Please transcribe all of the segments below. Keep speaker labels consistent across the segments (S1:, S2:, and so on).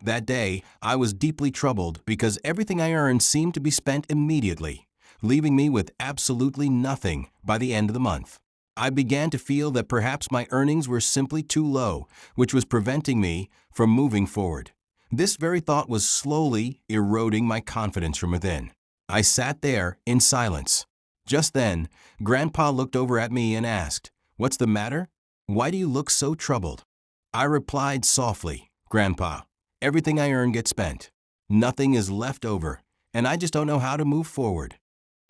S1: That day, I was deeply troubled because everything I earned seemed to be spent immediately, leaving me with absolutely nothing by the end of the month. I began to feel that perhaps my earnings were simply too low, which was preventing me from moving forward. This very thought was slowly eroding my confidence from within. I sat there in silence. Just then, Grandpa looked over at me and asked, "What's the matter? Why do you look so troubled?" I replied softly, "Grandpa, everything I earn gets spent. Nothing is left over, and I just don't know how to move forward."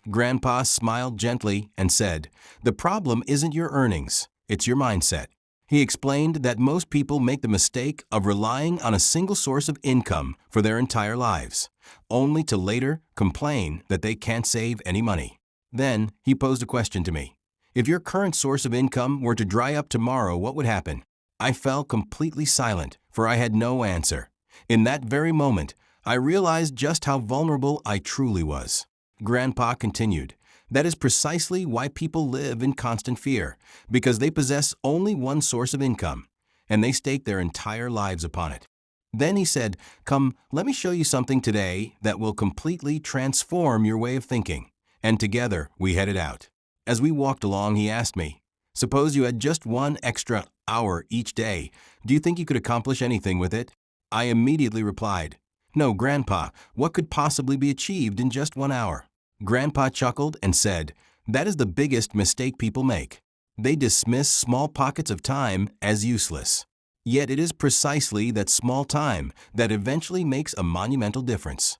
S1: Grandpa smiled gently and said, "The problem isn't your earnings, it's your mindset." He explained that most people make the mistake of relying on a single source of income for their entire lives, only to later complain that they can't save any money. Then he posed a question to me. If your current source of income were to dry up tomorrow, what would happen? I fell completely silent, for I had no answer. In that very moment, I realized just how vulnerable I truly was. Grandpa continued, "That is precisely why people live in constant fear, because they possess only one source of income, and they stake their entire lives upon it." Then he said, "Come, let me show you something today that will completely transform your way of thinking." And together we headed out. As we walked along, he asked me, "Suppose you had just one extra hour each day. Do you think you could accomplish anything with it?" I immediately replied, "No, Grandpa, what could possibly be achieved in just 1 hour?" Grandpa chuckled and said, "That is the biggest mistake people make. They dismiss small pockets of time as useless. Yet it is precisely that small time that eventually makes a monumental difference."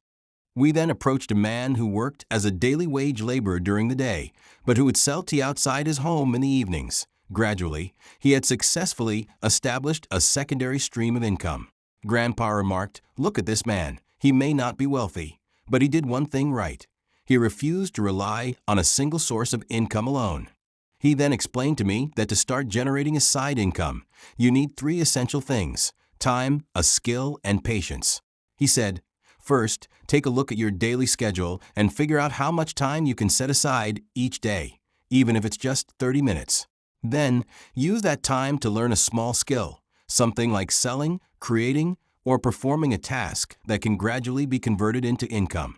S1: We then approached a man who worked as a daily wage laborer during the day, but who would sell tea outside his home in the evenings. Gradually, he had successfully established a secondary stream of income. Grandpa remarked, "Look at this man. He may not be wealthy, but he did one thing right. He refused to rely on a single source of income alone." He then explained to me that to start generating a side income, you need 3 essential things: time, a skill, and patience. He said, "First, take a look at your daily schedule and figure out how much time you can set aside each day, even if it's just 30 minutes. Then, use that time to learn a small skill, something like selling, creating, or performing a task that can gradually be converted into income."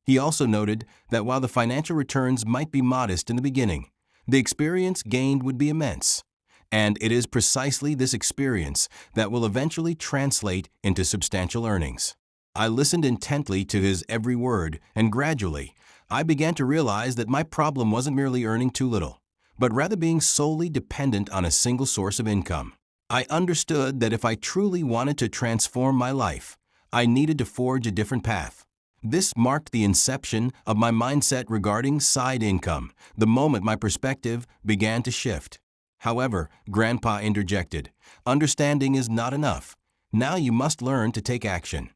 S1: He also noted that while the financial returns might be modest in the beginning, the experience gained would be immense. And it is precisely this experience that will eventually translate into substantial earnings. I listened intently to his every word, and gradually, I began to realize that my problem wasn't merely earning too little, but rather being solely dependent on a single source of income. I understood that if I truly wanted to transform my life, I needed to forge a different path. This marked the inception of my mindset regarding side income, the moment my perspective began to shift. However, Grandpa interjected, "Understanding is not enough. Now you must learn to take action."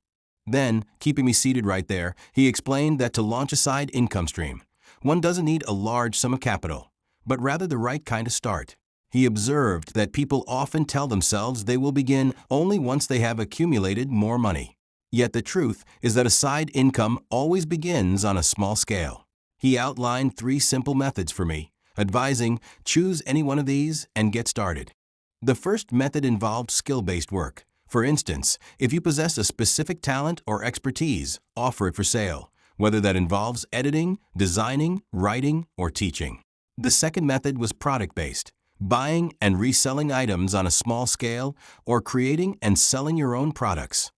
S1: Then, keeping me seated right there, he explained that to launch a side income stream, one doesn't need a large sum of capital, but rather the right kind of start. He observed that people often tell themselves they will begin only once they have accumulated more money. Yet the truth is that a side income always begins on a small scale. He outlined 3 simple methods for me, advising, choose any one of these and get started. The first method involved skill-based work. For instance, if you possess a specific talent or expertise, offer it for sale, whether that involves editing, designing, writing, or teaching. The second method was product-based, buying and reselling items on a small scale or creating and selling your own products,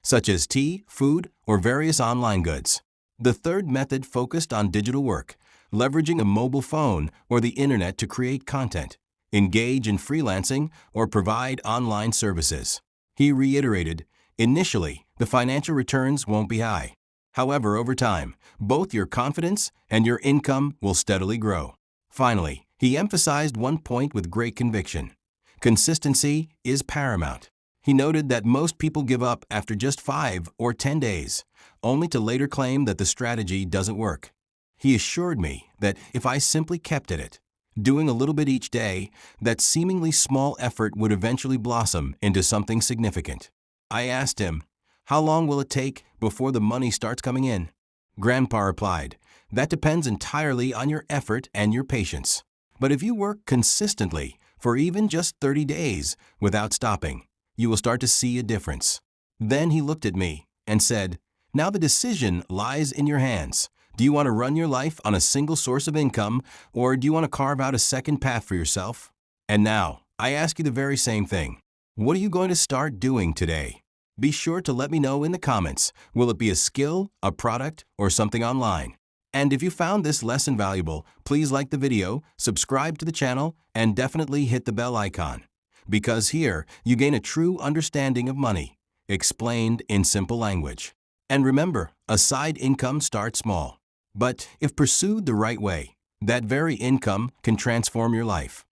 S1: such as tea, food, or various online goods. The third method focused on digital work, leveraging a mobile phone or the internet to create content, engage in freelancing, or provide online services. He reiterated, initially, the financial returns won't be high. However, over time, both your confidence and your income will steadily grow. Finally, he emphasized one point with great conviction. Consistency is paramount. He noted that most people give up after just 5 or 10 days, only to later claim that the strategy doesn't work. He assured me that if I simply kept at it, doing a little bit each day, that seemingly small effort would eventually blossom into something significant. I asked him, "How long will it take before the money starts coming in?" Grandpa replied, "That depends entirely on your effort and your patience. But if you work consistently for even just 30 days without stopping, you will start to see a difference." Then he looked at me and said, "Now the decision lies in your hands. Do you want to run your life on a single source of income, or do you want to carve out a second path for yourself?" And now, I ask you the very same thing. What are you going to start doing today? Be sure to let me know in the comments. Will it be a skill, a product, or something online? And if you found this lesson valuable, please like the video, subscribe to the channel, and definitely hit the bell icon. Because here, you gain a true understanding of money, explained in simple language. And remember, a side income starts small. But if pursued the right way, that very income can transform your life.